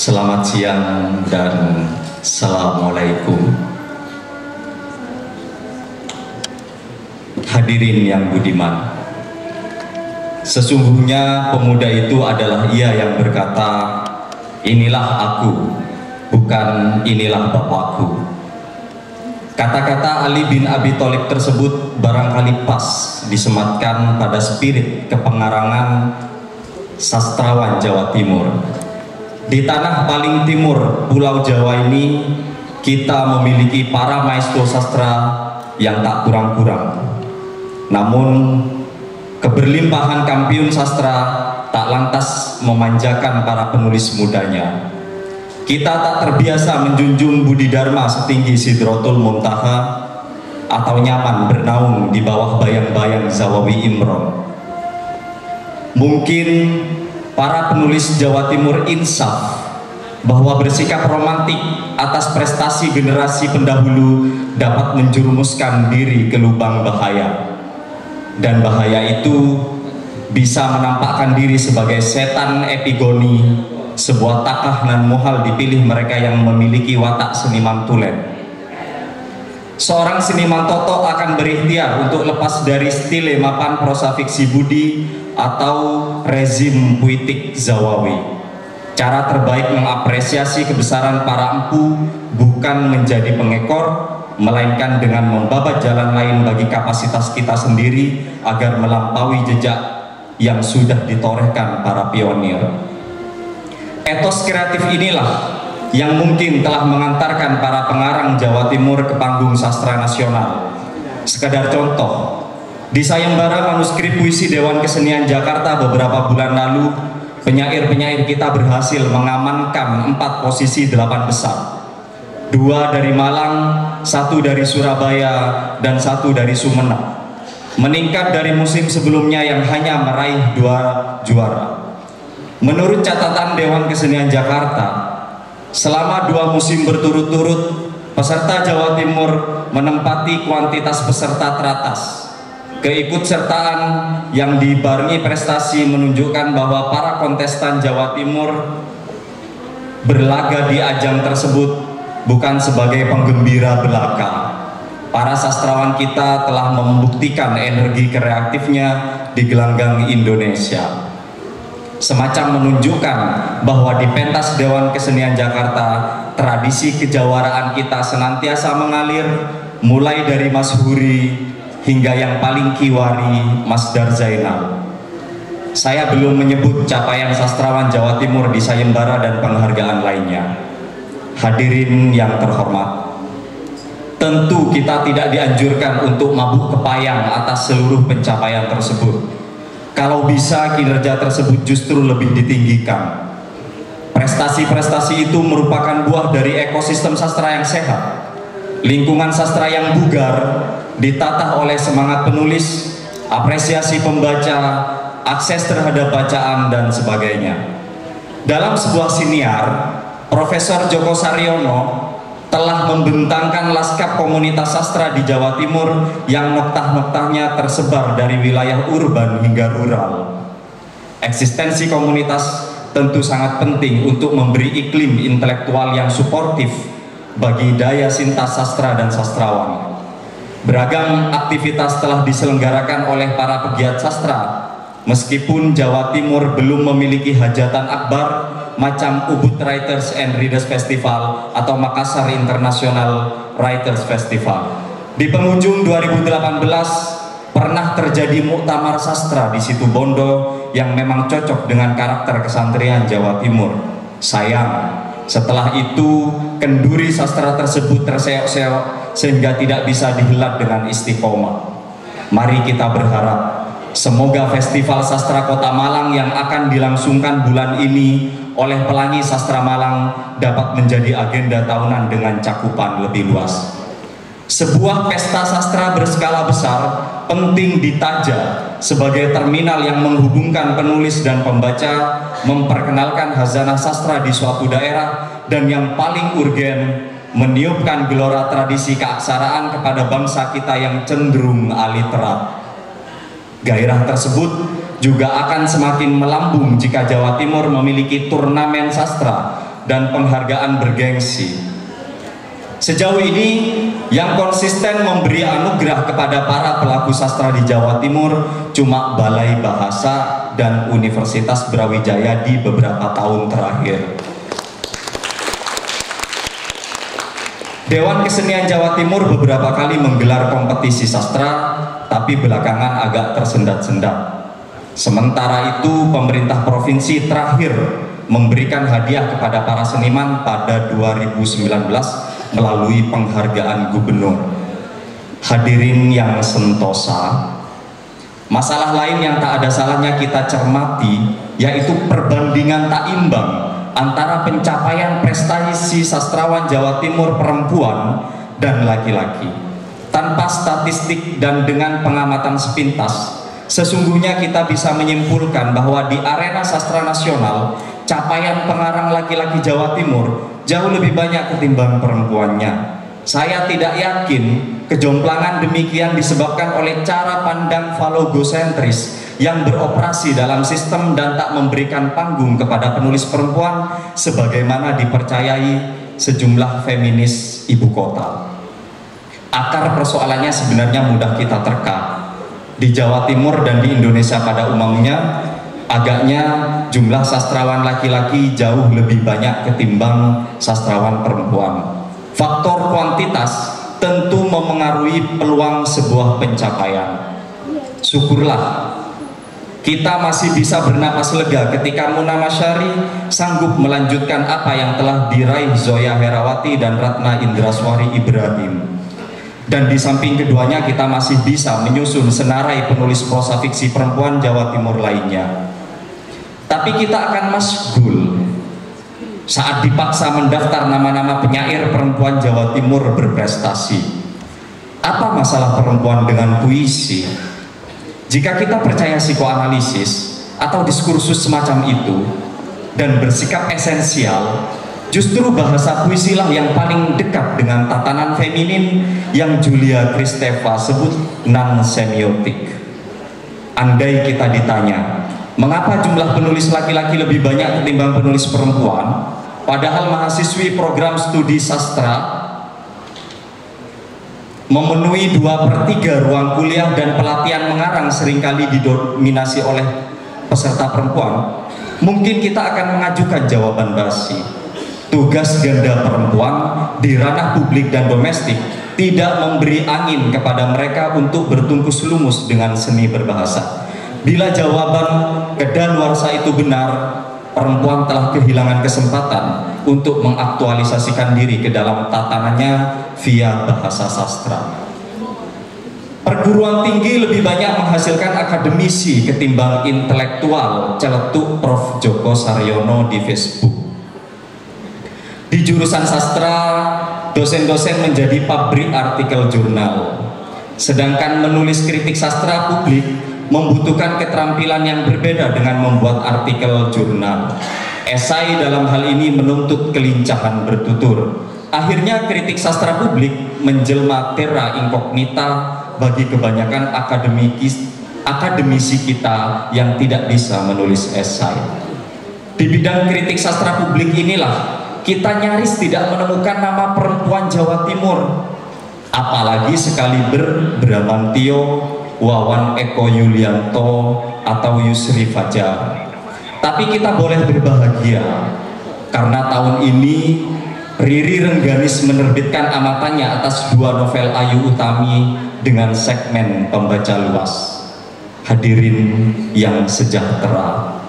Selamat siang dan Assalamualaikum. Hadirin yang budiman, sesungguhnya pemuda itu adalah ia yang berkata, "Inilah aku, bukan inilah bapakku." Kata-kata Ali bin Abi Thalib tersebut barangkali pas disematkan pada spirit kepengarangan sastrawan Jawa Timur. Di tanah paling timur Pulau Jawa ini, kita memiliki para maestro sastra yang tak kurang-kurang. Namun, keberlimpahan kampiun sastra tak lantas memanjakan para penulis mudanya. Kita tak terbiasa menjunjung budi dharma setinggi Sidratul Muntaha atau nyaman bernaung di bawah bayang-bayang Zawawi Imron. Mungkin para penulis Jawa Timur insaf bahwa bersikap romantik atas prestasi generasi pendahulu dapat menjerumuskan diri ke lubang bahaya, dan bahaya itu bisa menampakkan diri sebagai setan epigoni, sebuah takah nan muhal dipilih mereka yang memiliki watak seniman tulen. Seorang seniman Toto akan berikhtiar untuk lepas dari stile mapan prosa fiksi budi atau rezim puitik Zawawi. Cara terbaik mengapresiasi kebesaran para empu bukan menjadi pengekor, melainkan dengan membabat jalan lain bagi kapasitas kita sendiri agar melampaui jejak yang sudah ditorehkan para pionir. Etos kreatif inilah yang mungkin telah mengantarkan para pengarang Jawa Timur ke panggung sastra nasional. Sekedar contoh, di sayembara manuskrip puisi Dewan Kesenian Jakarta beberapa bulan lalu, penyair-penyair kita berhasil mengamankan 4 posisi 8 besar. 2 dari Malang, 1 dari Surabaya, dan 1 dari Sumeneb. Meningkat dari musim sebelumnya yang hanya meraih 2 juara. Menurut catatan Dewan Kesenian Jakarta, selama 2 musim berturut-turut, peserta Jawa Timur menempati kuantitas peserta teratas. Keikutsertaan yang dibarengi prestasi menunjukkan bahwa para kontestan Jawa Timur berlaga di ajang tersebut bukan sebagai penggembira belaka. Para sastrawan kita telah membuktikan energi kreatifnya di gelanggang Indonesia. Semacam menunjukkan bahwa di pentas Dewan Kesenian Jakarta, tradisi kejawaraan kita senantiasa mengalir, mulai dari Mas Huri hingga yang paling kiwari, Mas Dar Zainal. Saya belum menyebut capaian sastrawan Jawa Timur di sayembara dan penghargaan lainnya. Hadirin yang terhormat, tentu kita tidak dianjurkan untuk mabuk kepayang atas seluruh pencapaian tersebut. Kalau bisa, kinerja tersebut justru lebih ditinggikan. Prestasi-prestasi itu merupakan buah dari ekosistem sastra yang sehat, lingkungan sastra yang bugar, ditata oleh semangat penulis, apresiasi pembaca, akses terhadap bacaan, dan sebagainya. Dalam sebuah siniar, Profesor Djoko Saryono telah membentangkan laskap komunitas sastra di Jawa Timur yang noktah-noktahnya tersebar dari wilayah urban hingga rural. Eksistensi komunitas tentu sangat penting untuk memberi iklim intelektual yang suportif bagi daya sintas sastra dan sastrawan. Beragam aktivitas telah diselenggarakan oleh para pegiat sastra, meskipun Jawa Timur belum memiliki hajatan akbar macam Ubud Writers and Readers Festival atau Makassar International Writers Festival. Di penghujung 2018 pernah terjadi muktamar sastra di Situbondo yang memang cocok dengan karakter kesantrian Jawa Timur. Sayang, setelah itu kenduri sastra tersebut terseok-seok sehingga tidak bisa dihelat dengan istiqomah. Mari kita berharap semoga Festival Sastra Kota Malang yang akan dilangsungkan bulan ini oleh Pelangi Sastra Malang dapat menjadi agenda tahunan dengan cakupan lebih luas. Sebuah pesta sastra berskala besar penting ditaja sebagai terminal yang menghubungkan penulis dan pembaca, memperkenalkan hazanah sastra di suatu daerah, dan yang paling urgen, meniupkan gelora tradisi keaksaraan kepada bangsa kita yang cenderung aliterat. Gairah tersebut juga akan semakin melambung jika Jawa Timur memiliki turnamen sastra dan penghargaan bergengsi. Sejauh ini yang konsisten memberi anugerah kepada para pelaku sastra di Jawa Timur cuma Balai Bahasa dan Universitas Brawijaya di beberapa tahun terakhir. Dewan Kesenian Jawa Timur beberapa kali menggelar kompetisi sastra, tapi belakangan agak tersendat-sendat. Sementara itu, pemerintah provinsi terakhir memberikan hadiah kepada para seniman pada 2019 melalui penghargaan gubernur. Hadirin yang sentosa, masalah lain yang tak ada salahnya kita cermati yaitu perbandingan tak imbang antara pencapaian prestasi sastrawan Jawa Timur perempuan dan laki-laki. Tanpa statistik dan dengan pengamatan sepintas, sesungguhnya kita bisa menyimpulkan bahwa di arena sastra nasional, capaian pengarang laki-laki Jawa Timur jauh lebih banyak ketimbang perempuannya. Saya tidak yakin kejomplangan demikian disebabkan oleh cara pandang falogosentris yang beroperasi dalam sistem dan tak memberikan panggung kepada penulis perempuan sebagaimana dipercayai sejumlah feminis ibu kota. Akar persoalannya sebenarnya mudah kita terka. Di Jawa Timur dan di Indonesia pada umumnya, agaknya jumlah sastrawan laki-laki jauh lebih banyak ketimbang sastrawan perempuan. Faktor kuantitas tentu memengaruhi peluang sebuah pencapaian. Syukurlah kita masih bisa bernapas lega ketika Muna Masyari sanggup melanjutkan apa yang telah diraih Zoya Herawati dan Ratna Indraswari Ibrahim. Dan di samping keduanya kita masih bisa menyusun senarai penulis prosa fiksi perempuan Jawa Timur lainnya. Tapi kita akan masgul saat dipaksa mendaftar nama-nama penyair perempuan Jawa Timur berprestasi. Apa masalah perempuan dengan puisi? Jika kita percaya psikoanalisis atau diskursus semacam itu dan bersikap esensial, justru bahasa puisilah yang paling dekat dengan tatanan feminin yang Julia Kristeva sebut non-semiotik. Andai kita ditanya, mengapa jumlah penulis laki-laki lebih banyak ketimbang penulis perempuan, padahal mahasiswi program studi sastra memenuhi 2/3 ruang kuliah dan pelatihan mengarang seringkali didominasi oleh peserta perempuan, mungkin kita akan mengajukan jawaban basi. Tugas ganda perempuan di ranah publik dan domestik tidak memberi angin kepada mereka untuk bertungkus lumus dengan seni berbahasa. Bila jawaban kedaluarsa itu benar, perempuan telah kehilangan kesempatan untuk mengaktualisasikan diri ke dalam tatanannya via bahasa sastra. Perguruan tinggi lebih banyak menghasilkan akademisi ketimbang intelektual, celetuk Prof. Joko Saryono di Facebook. Di jurusan sastra, dosen-dosen menjadi pabrik artikel jurnal. Sedangkan menulis kritik sastra publik membutuhkan keterampilan yang berbeda dengan membuat artikel jurnal. Esai dalam hal ini menuntut kelincahan bertutur. Akhirnya kritik sastra publik menjelma terra incognita bagi kebanyakan akademisi kita yang tidak bisa menulis esai. Di bidang kritik sastra publik inilah kita nyaris tidak menemukan nama perempuan Jawa Timur, apalagi sekaliber Bramantio, Wawan Eko Yulianto, atau Yusri Fajar. Tapi kita boleh berbahagia karena tahun ini Riri Rengganis menerbitkan amatannya atas 2 novel Ayu Utami dengan segmen pembaca luas. Hadirin yang sejahtera,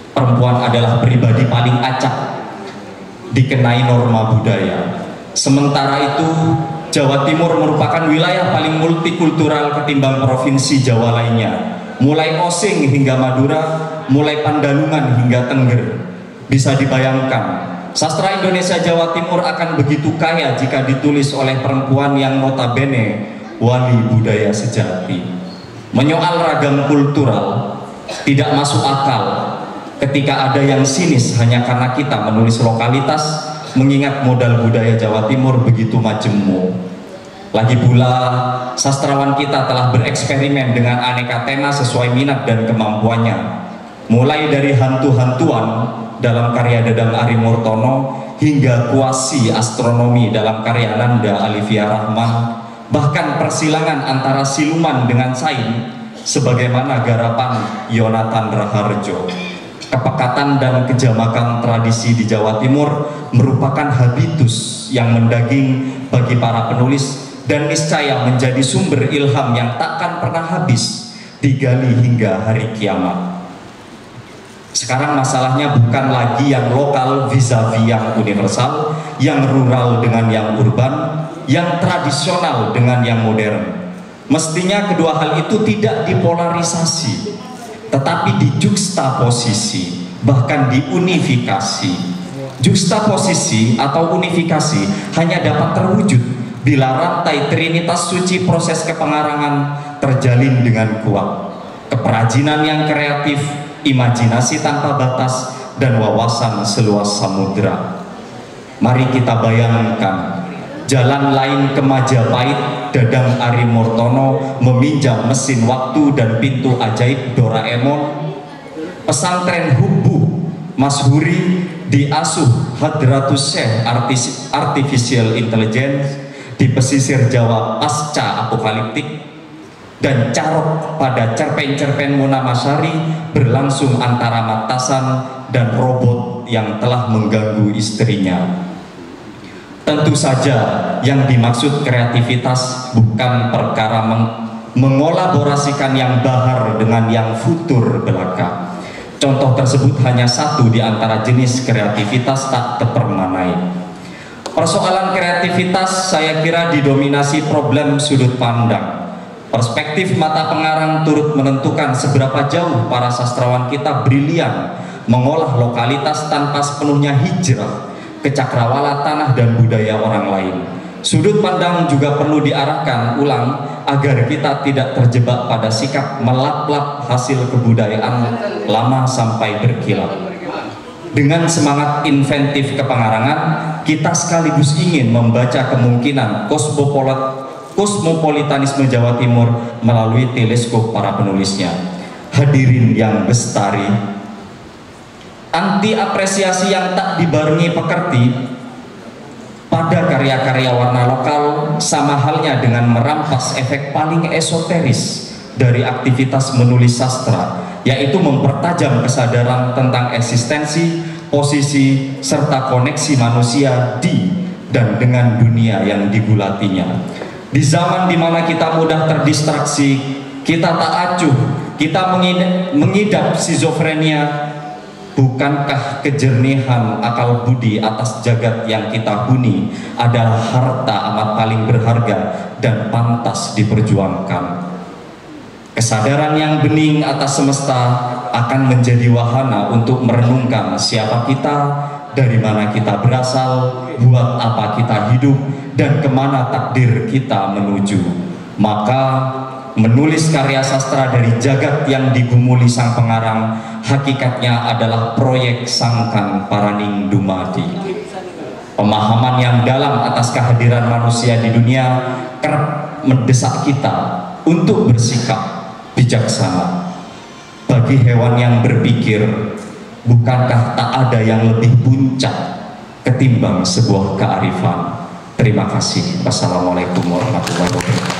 perempuan adalah pribadi paling acak dikenai norma budaya. Sementara itu, Jawa Timur merupakan wilayah paling multikultural ketimbang provinsi Jawa lainnya. Mulai Osing hingga Madura, mulai Pandalungan hingga Tengger. Bisa dibayangkan, sastra Indonesia Jawa Timur akan begitu kaya jika ditulis oleh perempuan yang notabene wali budaya sejati. Menyoal ragam kultural, tidak masuk akal ketika ada yang sinis hanya karena kita menulis lokalitas, mengingat modal budaya Jawa Timur begitu majemuk. Lagi pula, sastrawan kita telah bereksperimen dengan aneka tema sesuai minat dan kemampuannya. mulai dari hantu-hantuan dalam karya Dadang Arimurtono hingga kuasi astronomi dalam karya Nanda Alivia Rahman, bahkan persilangan antara siluman dengan sains sebagaimana garapan Yonatan Raharjo. Kepekatan dan kejamakan tradisi di Jawa Timur merupakan habitus yang mendaging bagi para penulis dan niscaya menjadi sumber ilham yang takkan pernah habis digali hingga hari kiamat. Sekarang masalahnya bukan lagi yang lokal vis-a-vis yang universal, yang rural dengan yang urban, yang tradisional dengan yang modern. Mestinya kedua hal itu tidak dipolarisasi, tetapi dijuxtaposisi, bahkan diunifikasi. Juxtaposisi atau unifikasi hanya dapat terwujud bila rantai trinitas suci proses kepengarangan terjalin dengan kuat. Keperajinan yang kreatif, imajinasi tanpa batas, dan wawasan seluas samudra. Mari kita bayangkan jalan lain ke Majapahit, Dadang Arimurtono meminjam mesin waktu dan pintu ajaib Doraemon. Pesantren Hubbu Mashuri diasuh Hadratus Syekh Artificial Intelligence di pesisir Jawa pasca apokaliptik. Dan carok pada cerpen-cerpen Mona Masyari berlangsung antara Matasan dan robot yang telah mengganggu istrinya. Tentu saja yang dimaksud kreativitas bukan perkara mengolaborasikan yang bahar dengan yang futur belaka. Contoh tersebut hanya satu di antara jenis kreativitas tak terpermanai. Persoalan kreativitas saya kira didominasi problem sudut pandang. Perspektif mata pengarang turut menentukan seberapa jauh para sastrawan kita brilian mengolah lokalitas tanpa sepenuhnya hijrah ke cakrawala tanah dan budaya orang lain. Sudut pandang juga perlu diarahkan ulang agar kita tidak terjebak pada sikap melap-lap hasil kebudayaan lama sampai berkilau. Dengan semangat inventif kepengarangan, kita sekaligus ingin membaca kemungkinan kosmopolitanisme Jawa Timur melalui teleskop para penulisnya. Hadirin yang bestari, anti apresiasi yang tak dibarengi pekerti pada karya-karya warna lokal sama halnya dengan merampas efek paling esoteris dari aktivitas menulis sastra, yaitu mempertajam kesadaran tentang eksistensi, posisi, serta koneksi manusia di dan dengan dunia yang digulatinya. Di zaman dimana kita mudah terdistraksi, kita tak acuh, kita mengidap skizofrenia, bukankah kejernihan akal budi atas jagat yang kita huni adalah harta amat paling berharga dan pantas diperjuangkan? Kesadaran yang bening atas semesta akan menjadi wahana untuk merenungkan siapa kita, dari mana kita berasal, buat apa kita hidup, dan kemana takdir kita menuju. Maka menulis karya sastra dari jagat yang digumuli sang pengarang hakikatnya adalah proyek sangkan paraning dumadi. Pemahaman yang dalam atas kehadiran manusia di dunia kerap mendesak kita untuk bersikap bijaksana. Bagi hewan yang berpikir, bukankah tak ada yang lebih puncak ketimbang sebuah kearifan? Terima kasih. Wassalamualaikum warahmatullahi wabarakatuh.